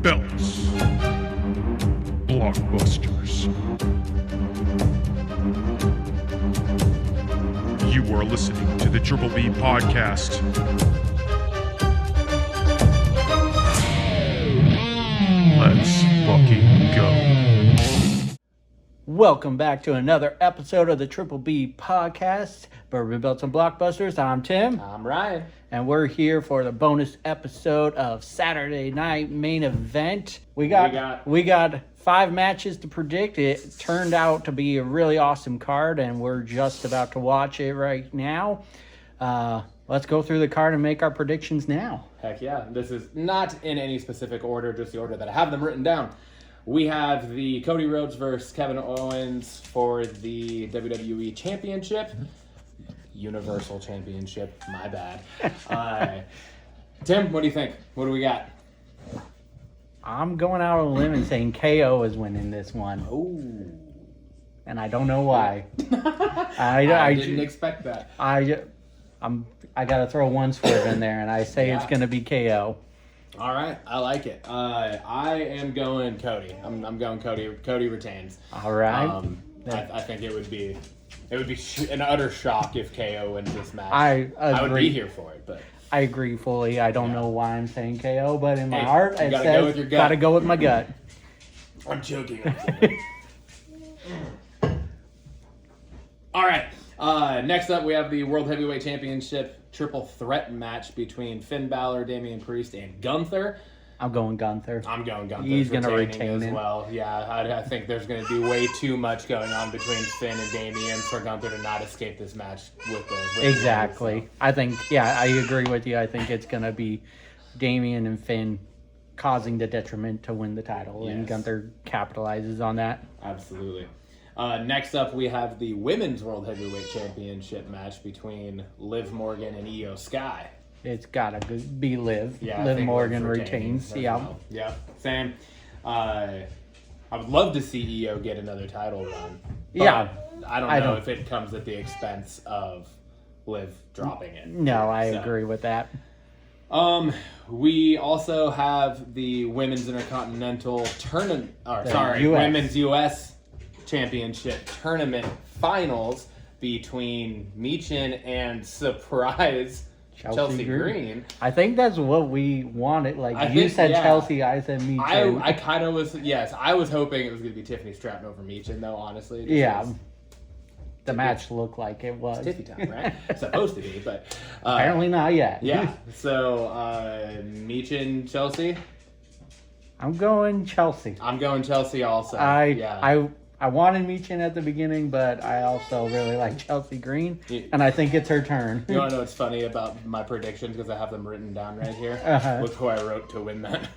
belts. Blockbusters. You are listening to the Triple B podcast. Let's fucking go. Welcome back to another episode of the Triple B podcast, Bourbon, Belts, and Blockbusters. I'm Tim. I'm Ryan. And we're here for the bonus episode of Saturday Night Main Event. We got 5 matches to predict. It turned out to be a really awesome card, and we're just about to watch it right now. Let's go through the card and make our predictions now. Heck yeah. This is not in any specific order, just the order that I have them written down. We have the Cody Rhodes versus Kevin Owens for the WWE Championship. Universal Championship. My bad. Tim, what do you think? What do we got? I'm going out on a limb and saying KO is winning this one. Oh. And I don't know why. I didn't expect that. I gotta throw one swerve in there, and I say it's gonna be KO. All right, I like it. I am going Cody. I'm going Cody. Cody retains. All right. I think it would be an utter shock if KO wins this match. I agree. I would be here for it, but I agree fully. I don't know why I'm saying KO, but in my heart, it gotta says go with your gut. Gotta go with my gut. I'm choking. All right. Next up, we have the World Heavyweight Championship triple threat match between Finn Balor, Damian Priest, and Gunther. I'm going Gunther. I'm going Gunther. He's going to retain as it. well. Yeah, I think there's going to be way too much going on between Finn and Damian for Gunther to not escape this match with the Exactly. win, so. I think, I agree with you. I think it's going to be Damian and Finn causing the detriment to win the title, and Gunther capitalizes on that. Absolutely. Next up, we have the Women's World Heavyweight Championship match between Liv Morgan and Io Sky. It's got to be Liv. Yeah, Liv Morgan retains. Yeah. Well. Yeah, same. I would love to see Io get another title run. Yeah. I don't know if it comes at the expense of Liv dropping it. No, I agree with that. We also have the Women's Intercontinental Tournament. US. Women's US Championship Tournament Finals between Michin and surprise Chelsea Green. I think that's what we wanted. You said Chelsea, I said Michin. I kind of was, I was hoping it was going to be Tiffany Stratton over Michin, though, honestly. The match looked like it was. It's Tiffy time, right? It's supposed to be, but... apparently not yet. Yeah, so Michin, Chelsea? I'm going Chelsea. I'm going Chelsea also. I wanted Michin at the beginning, but I also really like Chelsea Green, and I think it's her turn. You want to know what's funny about my predictions, because I have them written down right here? Look who I wrote to win that.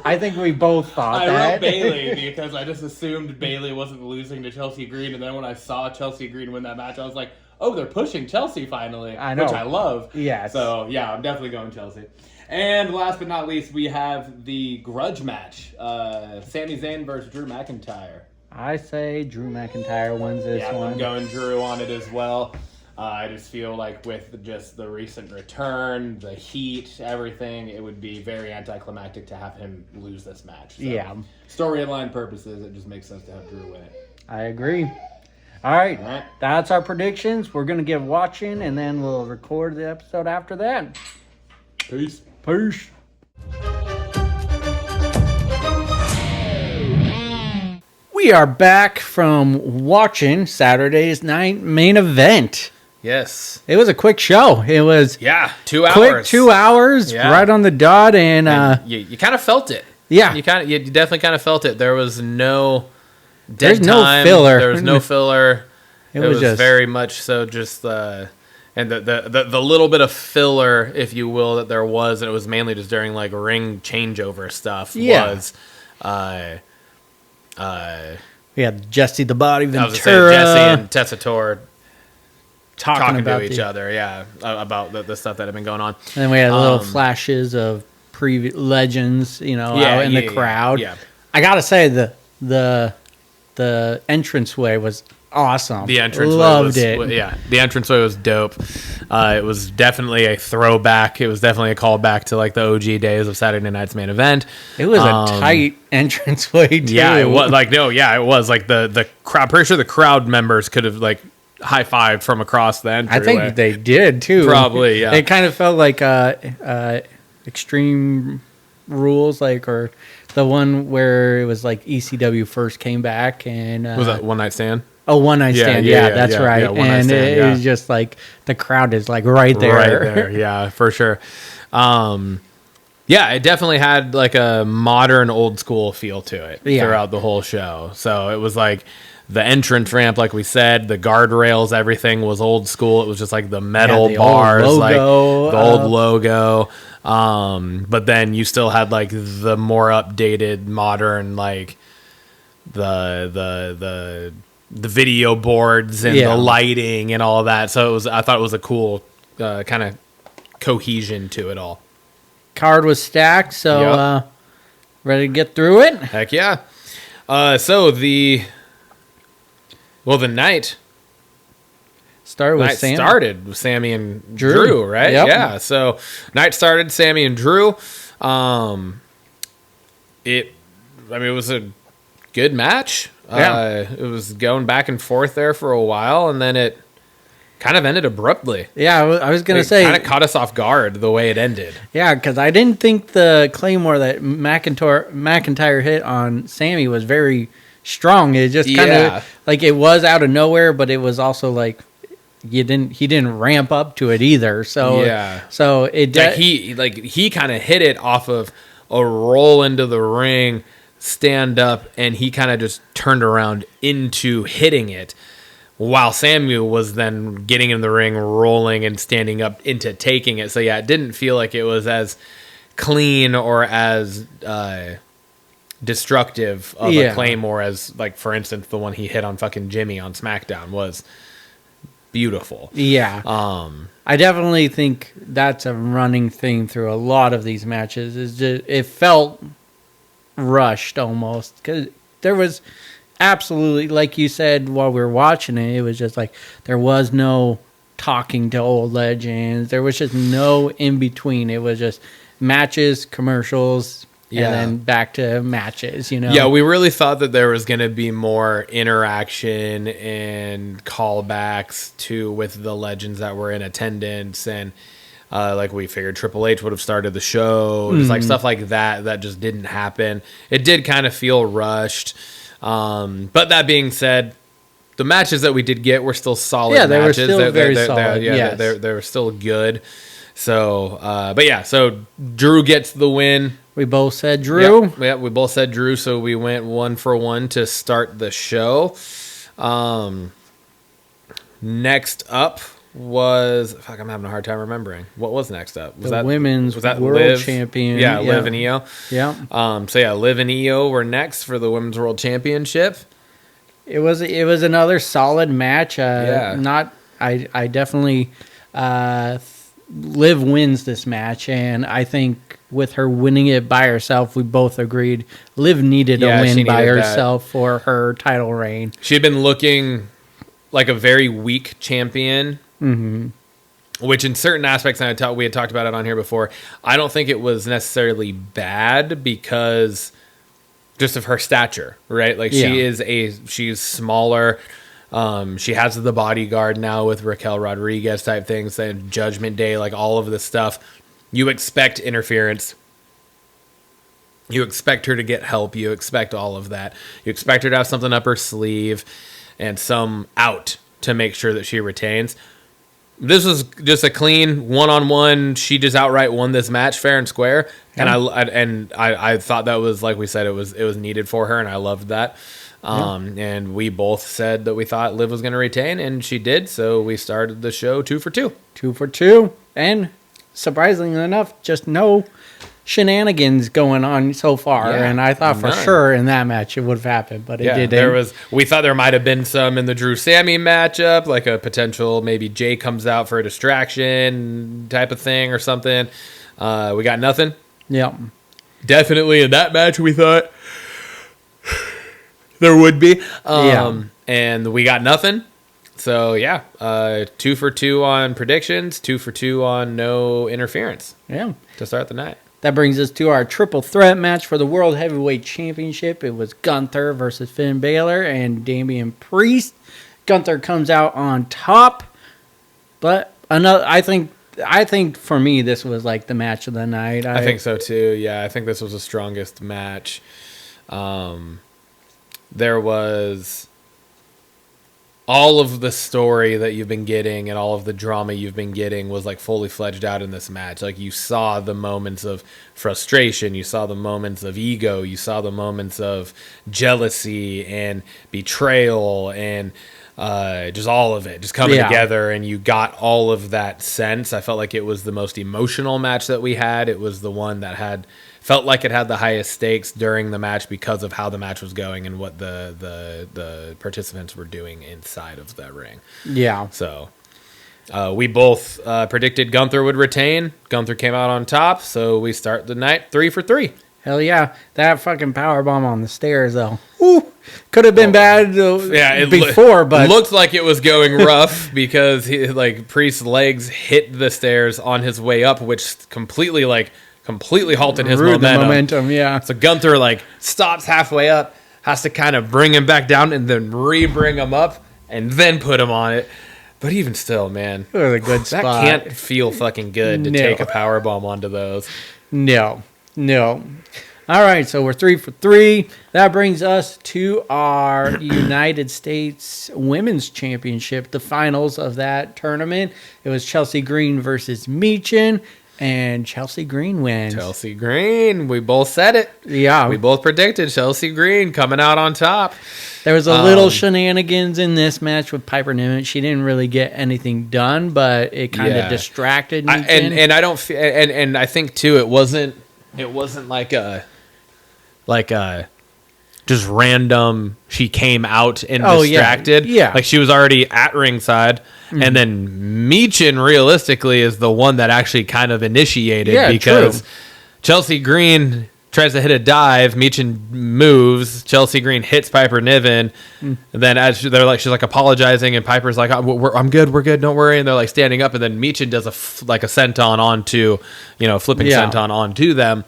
I think we both thought that. I wrote Bayley because I just assumed Bayley wasn't losing to Chelsea Green, and then when I saw Chelsea Green win that match, I was like, oh, they're pushing Chelsea finally, I know. Which I love. Yes. So, yeah, I'm definitely going Chelsea. And last but not least, we have the grudge match. Sami Zayn versus Drew McIntyre. I say Drew McIntyre wins this one. I'm going Drew on it as well. I just feel like with just the recent return, the heat, everything, it would be very anticlimactic to have him lose this match. So, storyline purposes, it just makes sense to have Drew win it. I agree. All right. That's our predictions. We're going to get watching, and then we'll record the episode after that. Peace. Peace. We are back from watching Saturday's Night Main Event. Yes. It was a quick show. It was 2 hours. Quick 2 hours, right on the dot, and you kind of felt it. Yeah, you definitely kind of felt it. There was no There's time. no filler. There was no filler. It was just very much so just and the little bit of filler, if you will, that there was, and it was mainly just during like ring changeover stuff. Was we had Jesse the Body Ventura. I was gonna say Jesse and Tessitore talking about to each other, about the stuff that had been going on. And then we had little flashes of previous legends, out in the crowd. Yeah. I gotta say the entranceway was awesome. The entranceway Loved it. Yeah, the entranceway was dope. It was definitely a throwback. It was definitely a callback to like the OG days of Saturday Night's Main Event. It was a tight entranceway too. Yeah, it was it was like the crowd. Pretty sure the crowd members could have like high-fived from across the entryway. I think they did too. Probably, yeah. It kind of felt like Extreme Rules, like, or the one where it was like ECW first came back and was that One Night Stand? Oh, One Night Stand. Yeah, that's right. Yeah, One Night and Stand, it was just like the crowd is like right there. Right there, yeah, for sure. Yeah, it definitely had like a modern old school feel to it throughout the whole show. So it was like the entrance ramp, like we said, the guardrails, everything was old school. It was just like the metal bars, like the old logo. But then you still had like the more updated, modern, like the video boards and the lighting and all of that. So I thought it was a cool kind of cohesion to it all. Card was stacked, so ready to get through it? Heck yeah. So the night started with Sammy and Drew, right? Yep. Yeah. So night started Sammy and Drew. It was a good match. It was going back and forth there for a while, and then it kind of ended abruptly. Yeah, I was going to say. It kind of caught us off guard the way it ended. Yeah, because I didn't think the Claymore that McIntyre hit on Sammy was very strong. It just kind of, like, it was out of nowhere, but it was also like, he didn't ramp up to it either. So, so it he kind of hit it off of a roll into the ring, stand up, and he kind of just turned around into hitting it, while Samuel was then getting in the ring, rolling, and standing up into taking it. So yeah, it didn't feel like it was as clean or as destructive of a Claymore as, like, for instance, the one he hit on fucking Jimmy on SmackDown was beautiful. Yeah. I definitely think that's a running thing through a lot of these matches. Is just, it felt rushed almost, because there was absolutely, like you said while we were watching it, it was just like there was no talking to old legends. There was just no in between. It was just matches, commercials, and then back to matches, Yeah, we really thought that there was going to be more interaction and callbacks with the legends that were in attendance, and like we figured Triple H would have started the show, just like stuff like that just didn't happen. It did kind of feel rushed. But that being said, the matches that we did get were still solid matches. They were still very solid. They were still good. So, so Drew gets the win. We both said Drew. Yeah, we both said Drew, so we went 1-for-1 to start the show. Next up was... Fuck, I'm having a hard time remembering. What was next up? Was that Women's World Champion. Yeah, Liv and Io. Yeah. Liv and Io were next for the Women's World Championship. It was another solid match. I definitely... Liv wins this match, and I think with her winning it by herself, we both agreed Liv needed a win by herself for her title reign. She had been looking like a very weak champion, which in certain aspects, and we had talked about it on here before, I don't think it was necessarily bad because just of her stature, right? Like she's smaller. She has the bodyguard now with Raquel Rodriguez type things, and Judgment Day, like all of this stuff. You expect interference. You expect her to get help. You expect all of that. You expect her to have something up her sleeve and some out to make sure that she retains. This was just a clean one-on-one. She just outright won this match fair and square. Yeah. And I thought that was, like we said, it was needed for her, and I loved that. And we both said that we thought Liv was going to retain, and she did. So we started the show 2 for 2. 2 for 2. And surprisingly enough, just no shenanigans going on so far. Yeah, and I thought for sure in that match it would have happened, but it didn't. We thought there might have been some in the Drew Sammy matchup, like a potential maybe Jay comes out for a distraction type of thing or something. We got nothing. Yeah. Definitely in that match we thought there would be. and we got nothing. So, 2 for 2 on predictions, 2 for 2 on no interference. Yeah. To start the night. That brings us to our triple threat match for the World Heavyweight Championship. It was Gunther versus Finn Balor and Damian Priest. Gunther comes out on top, but I think for me this was like the match of the night. I think so too. Yeah, I think this was the strongest match. There was all of the story that you've been getting and all of the drama you've been getting was like fully fledged out in this match. Like you saw the moments of frustration, you saw the moments of ego, you saw the moments of jealousy and betrayal and just all of it just coming together, and you got all of that sense. I felt like it was the most emotional match that we had. It was the one that felt like it had the highest stakes during the match because of how the match was going and what the participants were doing inside of the ring. Yeah. So we both predicted Gunther would retain. Gunther came out on top, so we start the night 3 for 3. Hell yeah. That fucking powerbomb on the stairs, though. Ooh, could have been bad before, but... It looked like it was going rough because Priest's legs hit the stairs on his way up, which completely halted his momentum. Yeah. So Gunther stops halfway up, has to kind of bring him back down and then re-bring him up and then put him on it. But even still, man, it was a good spot. That can't feel fucking good to take a powerbomb onto those. No. All right, so we're 3 for 3. That brings us to our United States Women's Championship, the finals of that tournament. It was Chelsea Green versus Meechin, and Chelsea Green wins. Chelsea Green, we both said it. Yeah. We both predicted Chelsea Green coming out on top. There was a little shenanigans in this match with Piper Niven. She didn't really get anything done, but it kind of distracted me. And I don't feel, and I think too, it wasn't like a just random. She came out and distracted. Yeah. Like she was already at ringside, and then Meechin realistically is the one that actually kind of initiated because Chelsea Green tries to hit a dive. Meechin moves. Chelsea Green hits Piper Niven. And then as she's apologizing, and Piper's like, "I'm good, we're good, don't worry." And they're standing up, and then Meechin does a senton onto, flipping senton onto them.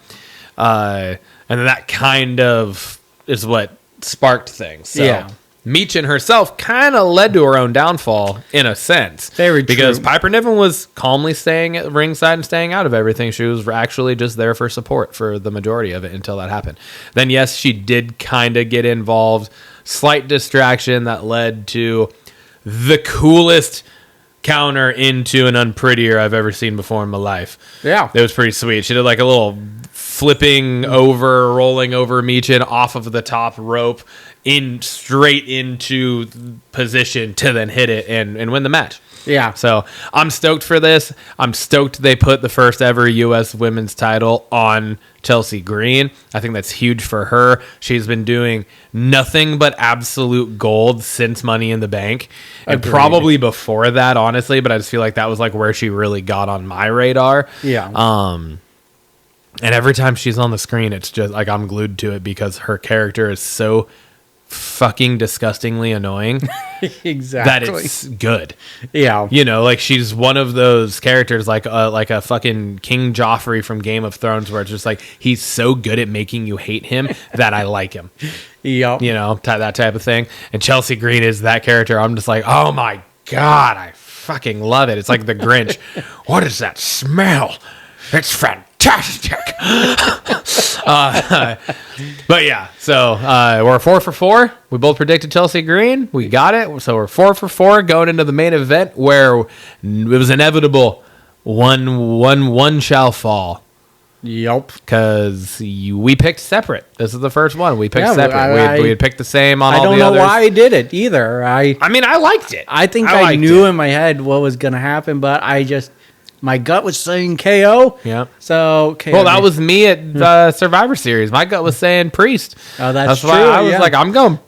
And then that kind of is what sparked things. So Meechin herself kind of led to her own downfall in a sense. Very true. Because Piper Niven was calmly staying at ringside and staying out of everything. She was actually just there for support for the majority of it until that happened. Then, yes, she did kind of get involved. Slight distraction that led to the coolest counter into an unprettier I've ever seen before in my life. Yeah. It was pretty sweet. She did a little rolling over Meechin off of the top rope straight into position to then hit it and win the match. Yeah. So I'm stoked for this. I'm stoked they put the first ever U.S. women's title on Chelsea Green. I think that's huge for her. She's been doing nothing but absolute gold since Money in the Bank. And probably before that, honestly, but I just feel like that was where she really got on my radar. Yeah. And every time she's on the screen, it's just I'm glued to it because her character is so fucking disgustingly annoying. Exactly. That it's good. Yeah. She's one of those characters like a fucking King Joffrey from Game of Thrones where it's just he's so good at making you hate him that I like him. Yep. That type of thing. And Chelsea Green is that character. I'm just oh my God, I fucking love it. It's like the Grinch. What is that smell? It's fantastic. But yeah, so we're 4 for 4. We both predicted Chelsea Green. We got it. So we're 4 for 4 going into the main event where it was inevitable. One shall fall. Yep. Because we picked separate. This is the first one. We picked separate. We had picked the same on all the others. I don't know why I did it either. I liked it. I think I knew in my head what was going to happen, but my gut was saying KO. Yeah. So KO. Well, that was me at Survivor Series. My gut was saying Priest. Oh, that's true. Why I was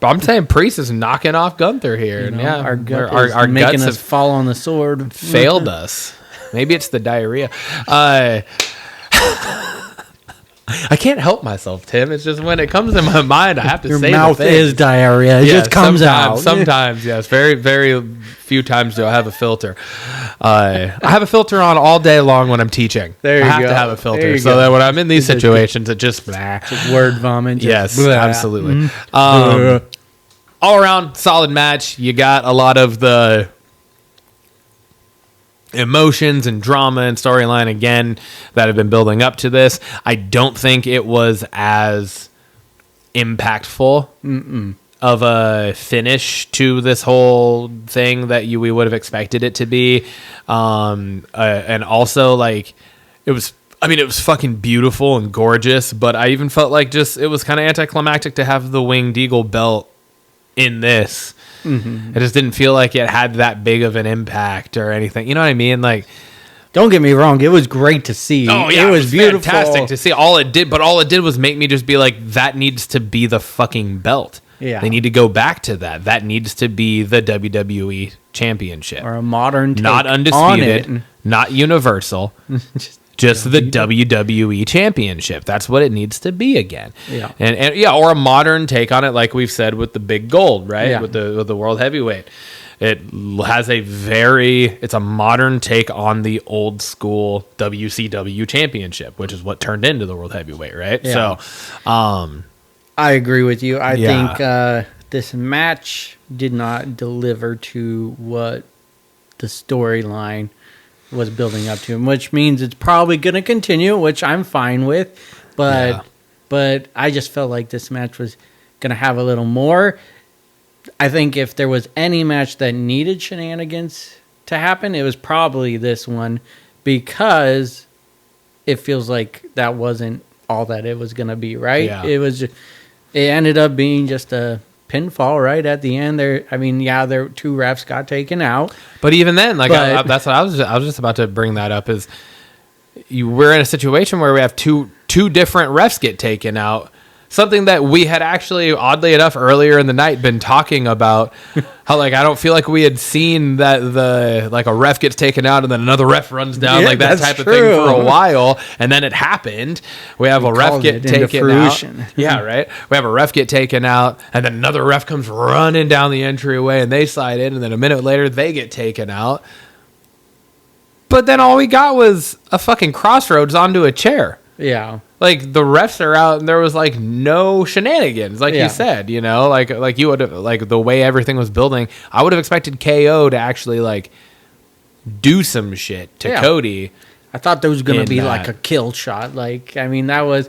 I'm saying Priest is knocking off Gunther here. Our gut is making us fall on the sword. Failed us. Maybe it's the diarrhea. I can't help myself, Tim. It's just when it comes to my mind, I have to Your say mouth the thing. is diarrhea. It just comes out. Sometimes, yes. Very, very few times do I have a filter. I have a filter on all day long when I'm teaching. There you I have go. to have a filter There you so go. that when I'm in these situations, it just blah. Just word vomit. Just Yes, blah. absolutely. All around solid match. You got a lot of the emotions and drama and storyline again that have been building up to this. I don't think it was as impactful of a finish to this whole thing that we would have expected it to be. And also, like, it was fucking beautiful and gorgeous, but I even felt like it was kind of anticlimactic to have the Winged Eagle belt in this. It just didn't feel like it had that big of an impact or anything. You know what I mean? Like, don't get me wrong. It was great to see. oh yeah, it was beautiful. fantastic to see. All it did was make me just be like, that needs to be the fucking belt. Yeah. They need to go back to that. That needs to be the WWE Championship. Or a modern take Not on undisputed, it. not universal. Just the WWE Championship. That's what it needs to be again. Yeah. And yeah, or a modern take on it, like we've said with the big gold, right? Yeah. With the World Heavyweight. It has it's a modern take on the old school WCW Championship, which is what turned into the World Heavyweight, right? Yeah. So, I agree with you. I Yeah. think this match did not deliver to what the storyline was building up to, which means it's probably going to continue, which I'm fine with. But I just felt like this match was going to have a little more. I think if there was any match that needed shenanigans to happen, it was probably this one, because it feels like that wasn't all that it was going to be, right? Yeah. It ended up being just a pinfall right at the end. There two refs got taken out, but even then, like, that's what I was just about to bring that up, is we're in a situation where we have two different refs get taken out. Something that we had actually, oddly enough, earlier in the night been talking about, how, like, I don't feel like we had seen that a ref gets taken out and then another ref runs down, like that type of thing for a while, and then it happened. We have a ref get taken out. Yeah, right. We have a ref get taken out, and then another ref comes running down the entryway, and they slide in, and then a minute later they get taken out. But then all we got was a fucking crossroads onto a chair. Yeah. Like, the refs are out, and there was, like, no shenanigans, like you said, you know, like you would have, like, the way everything was building, I would have expected KO to actually, like, do some shit to Cody. I thought there was going to be that. like a kill shot. Like, I mean, that was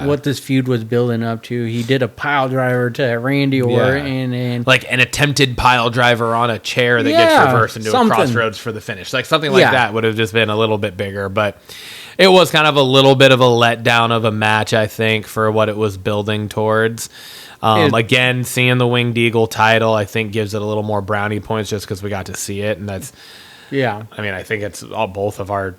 what this feud was building up to. He did a pile driver to Randy Orton, and like an attempted pile driver on a chair that gets reversed into a crossroads for the finish. Like, something like that would have just been a little bit bigger, but it was kind of a little bit of a letdown of a match, I think, for what it was building towards. Again, seeing the Winged Eagle title, I think, gives it a little more brownie points just because we got to see it, and that's. Yeah. I mean, I think it's both of our.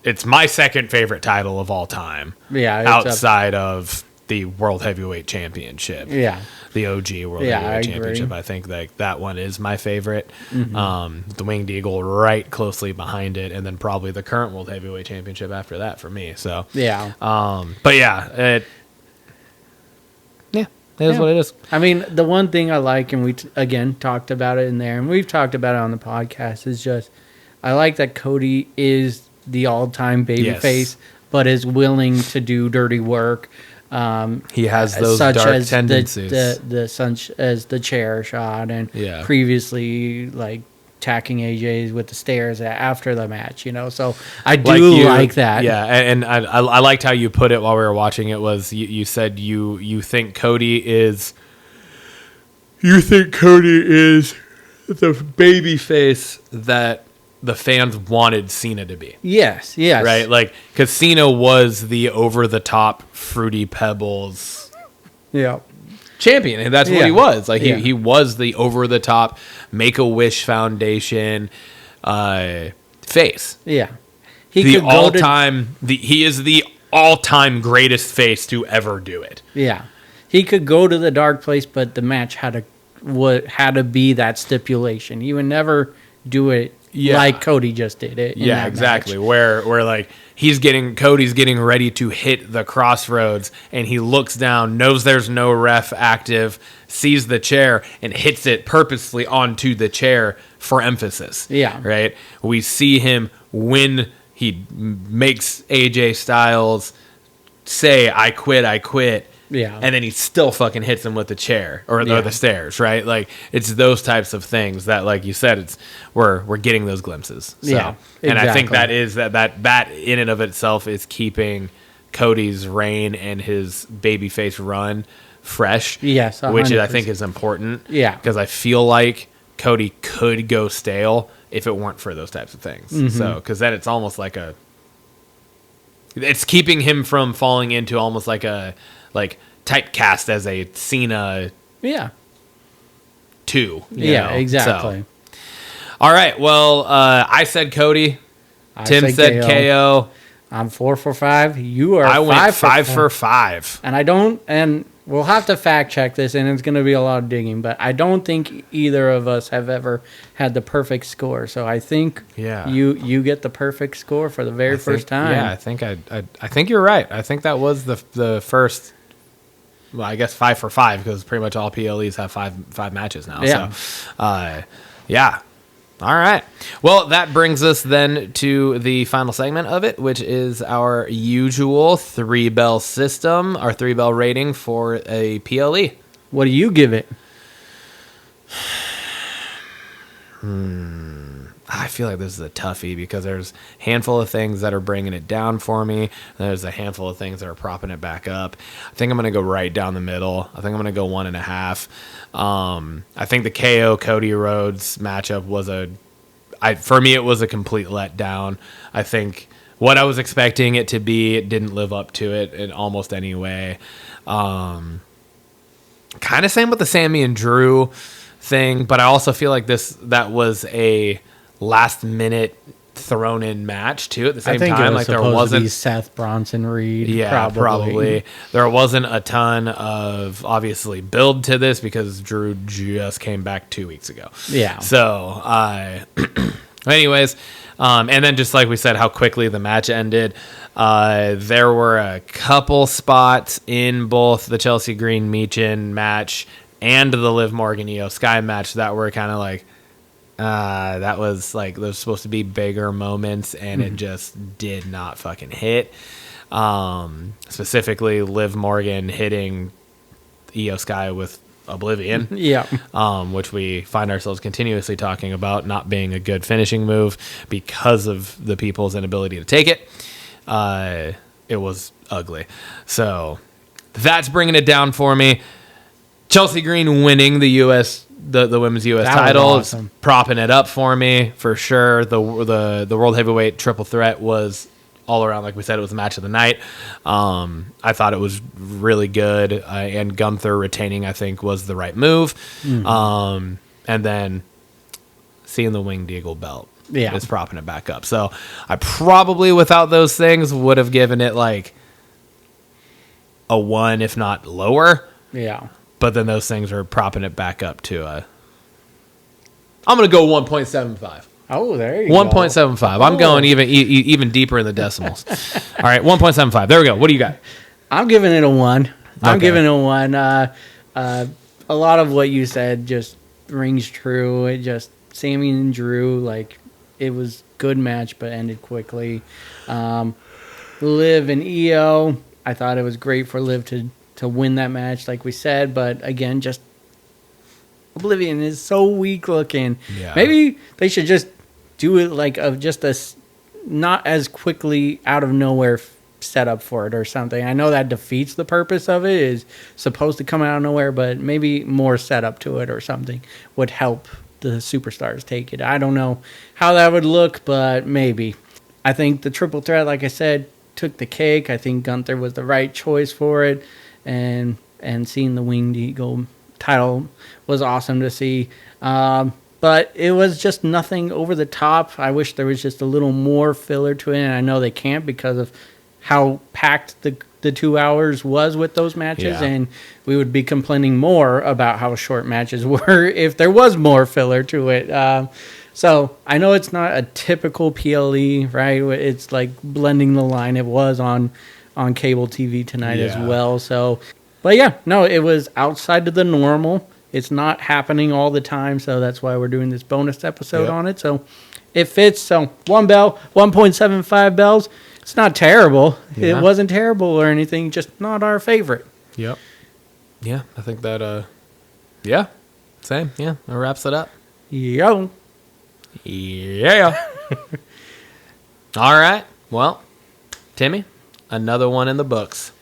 It's my second favorite title of all time. Yeah. Outside of the World Heavyweight Championship. Yeah. The OG World Heavyweight Championship. I think that one is my favorite. Mm-hmm. The Winged Eagle right closely behind it, and then probably the current World Heavyweight Championship after that for me. So yeah. But yeah, it is what it is. I mean, the one thing I like, and we again talked about it in there, and we've talked about it on the podcast, is just I like that Cody is the all-time babyface, but is willing to do dirty work. He has those dark tendencies. Such as the chair shot, and previously like attacking AJ's with the stairs after the match, you know. So I do like that. Yeah, and I liked how you put it while we were watching. It was you said you think Cody is the baby face that the fans wanted Cena to be. Yes. Right? Like, because Cena was the over-the-top Fruity Pebbles champion, and that's what he was. Like, he was the over-the-top Make-A-Wish Foundation face. Yeah. He is the all-time greatest face to ever do it. Yeah. He could go to the dark place, but the match had to be that stipulation. He would never do it like Cody just did it. Yeah, exactly. Where like Cody's getting ready to hit the crossroads, and he looks down, knows there's no ref active, sees the chair, and hits it purposely onto the chair for emphasis. Yeah. Right? We see him when he makes AJ Styles say, I quit. Yeah. And then he still fucking hits him with the chair or the stairs, right? Like, it's those types of things that, like you said, we're getting those glimpses. So, yeah, exactly. And I think that is that in and of itself is keeping Cody's reign and his babyface run fresh. Yes, 100%. Which I think is important. Yeah. Because I feel like Cody could go stale if it weren't for those types of things. Mm-hmm. So, because then it's almost like it's keeping him from falling into almost like a typecast as a Cena 2. Yeah, exactly. So. All right. Well, I said Cody. Tim said KO. I'm 4 for 5. You are I went 5 for 5. And we'll have to fact check this, and it's going to be a lot of digging, but I don't think either of us have ever had the perfect score. So I think you get the perfect score for the very first time. Yeah, I think you're right. I think that was the first. Well, I guess 5 for 5 because pretty much all PLEs have five matches now. Yeah. So, yeah. All right. Well, that brings us then to the final segment of it, which is our usual 3-bell system, our 3-bell rating for a PLE. What do you give it? I feel like this is a toughie because there's a handful of things that are bringing it down for me. There's a handful of things that are propping it back up. I think I'm going to go right down the middle. I think I'm going to go 1.5. I think the KO Cody Rhodes matchup was for me, it was a complete letdown. I think what I was expecting it to be, it didn't live up to it in almost any way. Kind of same with the Sammy and Drew thing, but I also feel like that was a last minute thrown in match too at the same time. Like there wasn't to be Seth Bronson Reed. Yeah, probably. There wasn't a ton of obviously build to this because Drew just came back 2 weeks ago. Yeah. So anyways, and then just like we said, how quickly the match ended. There were a couple spots in both the Chelsea Green Meechin match and the Liv Morgan Io Sky match that were kind of like, that was like those supposed to be bigger moments, and it just did not fucking hit. Specifically, Liv Morgan hitting Io Sky with Oblivion, which we find ourselves continuously talking about not being a good finishing move because of the people's inability to take it. It was ugly, so that's bringing it down for me. Chelsea Green winning the women's U.S. title, awesome. Propping it up for me for sure. The World Heavyweight Triple Threat was all around, like we said, it was the match of the night. I thought it was really good, and Gunther retaining, I think, was the right move. And then seeing the Winged Eagle belt is propping it back up. So I probably, without those things, would have given it like a 1, if not lower. Yeah. But then those things are propping it back up to I'm going to go 1.75. Oh, there you 1.75. go. I'm going even deeper in the decimals. All right, 1.75. There we go. What do you got? I'm giving it a 1. I'm giving it a 1. A lot of what you said just rings true. It just, Sammy and Drew, like, it was good match, but ended quickly. Liv and Io, I thought it was great for Liv to win that match, like we said, but again, just Oblivion is so weak looking. Yeah. Maybe they should just do it like just a not as quickly out of nowhere setup for it or something. I know that defeats the purpose of it, is supposed to come out of nowhere, but maybe more setup to it or something would help the superstars take it. I don't know how that would look, but maybe. I think the triple threat, like I said, took the cake. I think Gunther was the right choice for it. And seeing the Winged Eagle title was awesome to see. But it was just nothing over the top. I wish there was just a little more filler to it. And I know they can't because of how packed the 2 hours was with those matches. Yeah. And we would be complaining more about how short matches were if there was more filler to it. So I know it's not a typical PLE, right? It's like blending the line. It was on cable TV tonight as well. So, but yeah, no, it was outside of the normal. It's not happening all the time, so that's why we're doing this bonus episode on it. So it fits. So 1 bell, 1.75 bells. It's not terrible. Yeah. It wasn't terrible or anything. Just not our favorite. Yep. Yeah, I think that. Same. Yeah, that wraps it up. Yo. Yeah. All right. Well, Timmy, another one in the books.